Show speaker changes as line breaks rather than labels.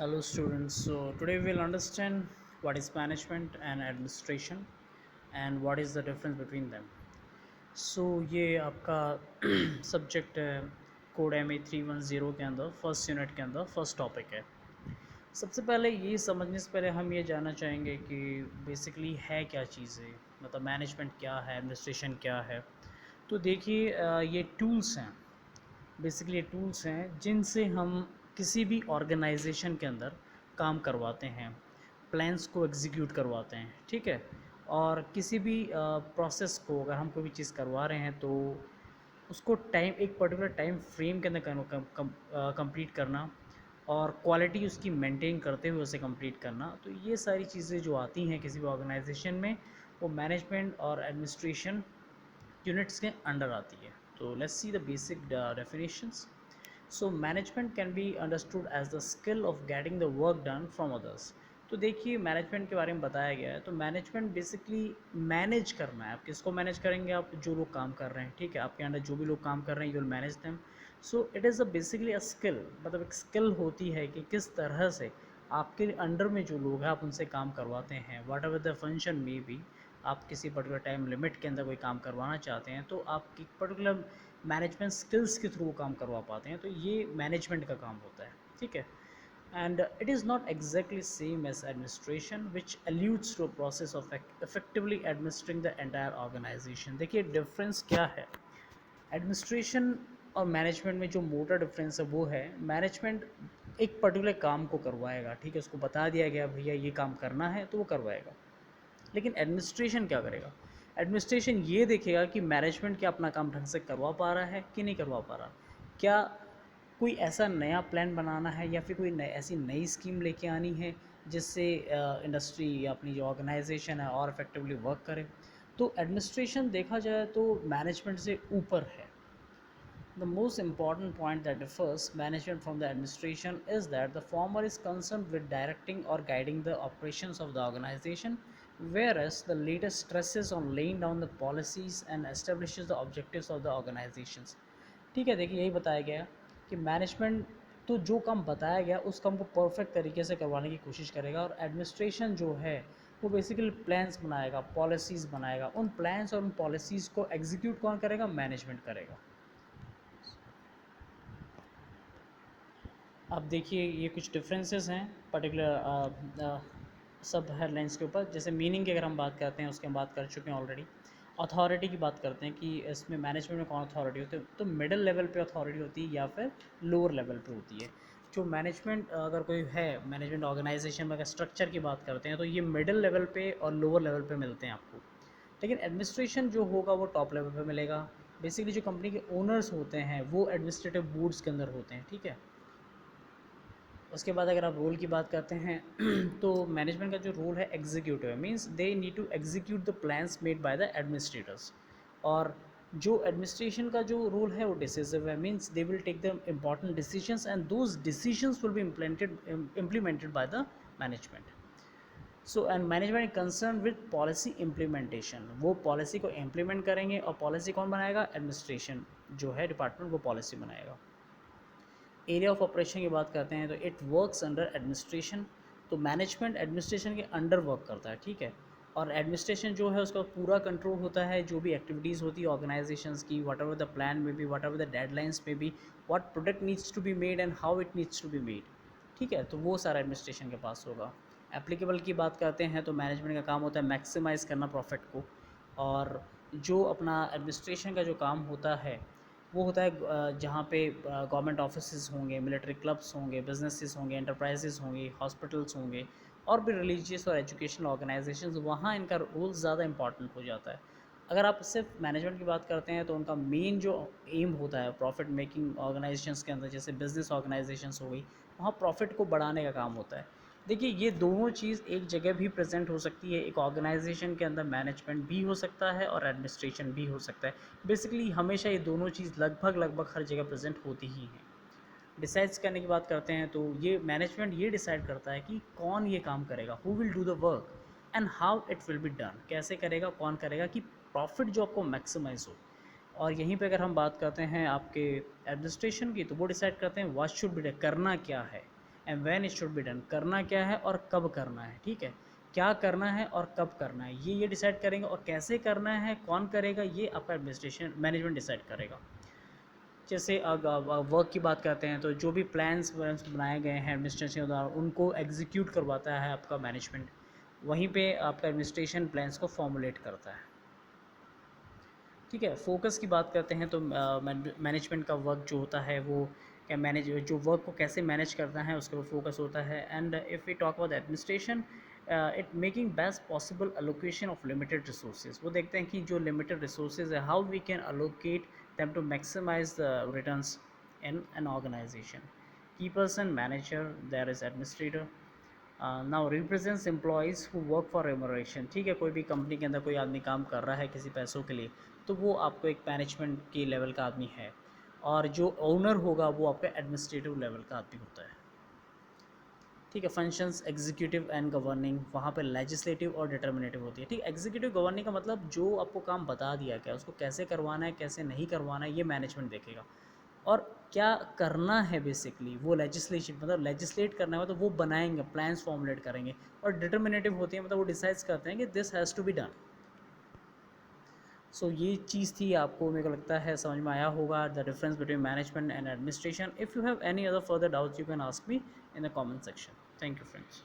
Hello students, so today we will understand what is management and administration and what is the difference between them. So ये आपका subject है code MA310 के अंदर first unit के अंदर first topic है। सबसे पहले ये समझने से पहले हम ये जानना चाहेंगे कि बेसिकली है क्या चीज़ें, मतलब मैनेजमेंट क्या है, एडमिनिस्ट्रेशन क्या है। तो देखिए ये टूल्स हैं, बेसिकली ये टूल्स हैं जिनसे हम किसी भी ऑर्गेनाइजेशन के अंदर काम करवाते हैं, प्लान्स को एग्जीक्यूट करवाते हैं, ठीक है। और किसी भी प्रोसेस को अगर हम कोई भी चीज़ करवा रहे हैं तो उसको टाइम एक पर्टिकुलर टाइम फ्रेम के अंदर कंप्लीट करना और क्वालिटी उसकी मेंटेन करते हुए उसे कंप्लीट करना। तो ये सारी चीज़ें जो आती हैं किसी भी ऑर्गेनाइजेशन में, वो मैनेजमेंट और एडमिनिस्ट्रेशन यूनिट्स के अंडर आती है। तो let's see the basic definitions. So management can be understood as the skill of getting the work done from others. तो देखिए मैनेजमेंट के बारे में बताया गया है, तो मैनेजमेंट बेसिकली मैनेज करना है। आप किसको मैनेज करेंगे? आप जो लोग काम कर रहे हैं, ठीक है, आपके अंडर जो भी लोग काम कर रहे हैं, you will manage them. So it is a basically a skill, मतलब एक स्किल होती है कि किस तरह से आपके अंडर में जो लोग हैं आप उनसे काम करवाते हैं, what ever the function may be. आप किसी पर्टिकुलर टाइम लिमिट के अंदर कोई काम करवाना चाहते हैं तो आप एक पर्टिकुलर मैनेजमेंट स्किल्स के थ्रू काम करवा पाते हैं, तो ये मैनेजमेंट का काम होता है, ठीक है। And it is not exactly same as administration which alludes to a process of effectively administering the entire organization. देखिए डिफरेंस क्या है एडमिनिस्ट्रेशन और मैनेजमेंट में। जो मोटा डिफरेंस है वो है मैनेजमेंट एक पर्टिकुलर काम को करवाएगा, ठीक है, उसको बता दिया गया भैया ये काम करना है तो वो करवाएगा। लेकिन एडमिनिस्ट्रेशन क्या करेगा? एडमिनिस्ट्रेशन ये देखेगा कि मैनेजमेंट क्या अपना काम ढंग से करवा पा रहा है कि नहीं करवा पा रहा, क्या कोई ऐसा नया प्लान बनाना है या फिर कोई ऐसी नई स्कीम लेके आनी है जिससे इंडस्ट्री या अपनी जो ऑर्गेनाइजेशन है और इफेक्टिवली वर्क करे। तो एडमिनिस्ट्रेशन देखा जाए तो मैनेजमेंट से ऊपर है। The most important point that differs management from the administration is that the former is concerned with directing or guiding the operations of the organization, whereas the latter stresses on laying down the policies and establishes the objectives of the organizations। ठीक है, देखिए यही बताया गया कि management तो जो काम बताया गया उस काम को परफेक्ट तरीके से करवाने की कोशिश करेगा, और एडमिनिस्ट्रेशन जो है वो बेसिकली प्लान्स बनाएगा, पॉलिसीज़ बनाएगा। उन प्लान्स और उन पॉलिसीज़ को एग्जीक्यूट कौन करेगा? मैनेजमेंट करेगा। अब देखिए ये कुछ डिफरेंसेस हैं पर्टिकुलर सब हेडलाइंस के ऊपर। जैसे मीनिंग की अगर हम बात करते हैं उसकी हम बात कर चुके हैं ऑलरेडी। अथॉरिटी की बात करते हैं कि इसमें मैनेजमेंट में कौन अथॉरिटी होती है, तो मिडिल लेवल पे अथॉरिटी होती है या फिर लोअर लेवल पे होती है। जो मैनेजमेंट अगर कोई है मैनेजमेंट ऑर्गेनाइजेशन में, अगर स्ट्रक्चर की बात करते हैं तो ये मिडिल लेवल पे और लोअर लेवल पे मिलते हैं आपको। लेकिन एडमिनिस्ट्रेशन जो होगा वो टॉप लेवल पे मिलेगा। बेसिकली जो कंपनी के ओनर्स होते हैं वो एडमिनिस्ट्रेटिव बोर्ड्स के अंदर होते हैं, ठीक है। उसके बाद अगर आप रोल की बात करते हैं तो मैनेजमेंट का जो रोल है एग्जीक्यूटिव है, means they need to execute the plans made by the administrators. और जो एडमिनिस्ट्रेशन का जो रोल है वो डिसिसिव है, means they will take the important decisions and those decisions will be implemented by the management. So and management concern with policy implementation, वो policy को implement करेंगे, और पॉलिसी कौन बनाएगा? एडमिनिस्ट्रेशन जो है डिपार्टमेंट वो पॉलिसी बनाएगा। एरिया ऑफ ऑपरेशन की बात करते हैं तो इट वर्क्स अंडर एडमिनिस्ट्रेशन। तो मैनेजमेंट एडमिनिस्ट्रेशन के अंडर वर्क करता है, ठीक है। और एडमिनिस्ट्रेशन जो है उसका पूरा कंट्रोल होता है, जो भी एक्टिविटीज़ होती है ऑर्गेनाइजेशंस की, whatever the plan may be, whatever the deadlines may be, what product needs to be made and how it needs to be made, ठीक है, तो वो सारा एडमिनिस्ट्रेशन के पास होगा। एप्लीकेबल की बात करते हैं तो मैनेजमेंट का काम होता है मैक्सिमाइज़ करना प्रॉफिट को। और जो अपना एडमिनिस्ट्रेशन का जो काम होता है वो होता है जहाँ पे गवर्नमेंट ऑफिसेज होंगे, मिलिट्री क्लब्स होंगे, बिजनेसेस होंगे, एंटरप्राइजेस होंगी, हॉस्पिटल्स होंगे, और भी रिलीजियस और एजुकेशनल ऑर्गेनाइजेशंस, वहाँ इनका रोल ज़्यादा इंपॉर्टेंट हो जाता है। अगर आप सिर्फ मैनेजमेंट की बात करते हैं तो उनका मेन जो एम होता है प्रॉफिट मेकिंग ऑर्गेनाइजेशंस के अंदर, जैसे बिजनेस ऑर्गेनाइजेशंस हो गई, वहाँ प्रॉफिट को बढ़ाने का काम होता है। देखिए ये दोनों चीज़ एक जगह भी प्रेजेंट हो सकती है, एक ऑर्गेनाइजेशन के अंदर मैनेजमेंट भी हो सकता है और एडमिनिस्ट्रेशन भी हो सकता है। बेसिकली हमेशा ये दोनों चीज़ लगभग लगभग हर जगह प्रेजेंट होती ही हैं। डिसाइड्स करने की बात करते हैं तो ये मैनेजमेंट ये डिसाइड करता है कि कौन ये काम करेगा, who will do the work and how it will be done, कैसे करेगा, कौन करेगा, कि प्रॉफिट जो आपको मैक्सिमाइज हो। और यहीं पे अगर हम बात करते हैं आपके एडमिनिस्ट्रेशन की, तो वो डिसाइड करते हैं व्हाट शुड बी, करना क्या है, and when it should be done, करना क्या है और कब करना है, ठीक है, क्या करना है और कब करना है ये डिसाइड करेंगे, और कैसे करना है कौन करेगा ये आपका एडमिनिस्ट्रेशन मैनेजमेंट डिसाइड करेगा। जैसे अगर वर्क की बात करते हैं तो जो भी प्लान्स व्लान्स बनाए गए हैं एडमिनिस्ट्रेशन द्वारा उनको एग्जीक्यूट करवाता है आपका मैनेजमेंट, वहीं पे आपका एडमिनिस्ट्रेशन प्लान्स को फॉर्मुलेट करता है, ठीक है। फोकस की बात करते हैं तो मैनेजमेंट का वर्क जो होता है वो क्या मैनेज जो वर्क को कैसे मैनेज करना है उसके ऊपर फोकस होता है। And if we talk about administration, it making best possible allocation of limited resources, वो देखते हैं कि जो लिमिटेड रिसोर्सेज है how we can allocate them to maximize the returns in an organization. Key person manager, there is administrator. Now represents employees who work for remuneration, ठीक है, कोई भी कंपनी के अंदर कोई आदमी काम कर रहा है किसी पैसों के लिए तो वो आपको एक मैनेजमेंट के लेवल का आदमी है, और जो ओनर होगा वो आपका एडमिनिस्ट्रेटिव लेवल का आदमी होता है, ठीक है। फंक्शंस एग्जीक्यूटिव एंड गवर्निंग, वहाँ पे लेजिस्लेटिव और डिटर्मिनेटिव होती है, ठीक है। एग्जीक्यूटिव गवर्निंग का मतलब जो आपको काम बता दिया गया उसको कैसे करवाना है कैसे नहीं करवाना है ये मैनेजमेंट देखेगा, और क्या करना है बेसिकली वो लेजिस्लेशन मतलब लेजिस्लेट करना है तो वो बनाएंगे, प्लान्स फॉर्मुलेट करेंगे, और डिटर्मिनेटिव होती है मतलब वो डिसाइड करते हैं कि this has to be done. So ये चीज़ थी, आपको मेरे को लगता है समझ में आया होगा, the difference between management and administration. If you have any other further doubts you can ask me in the comment section. Thank you friends.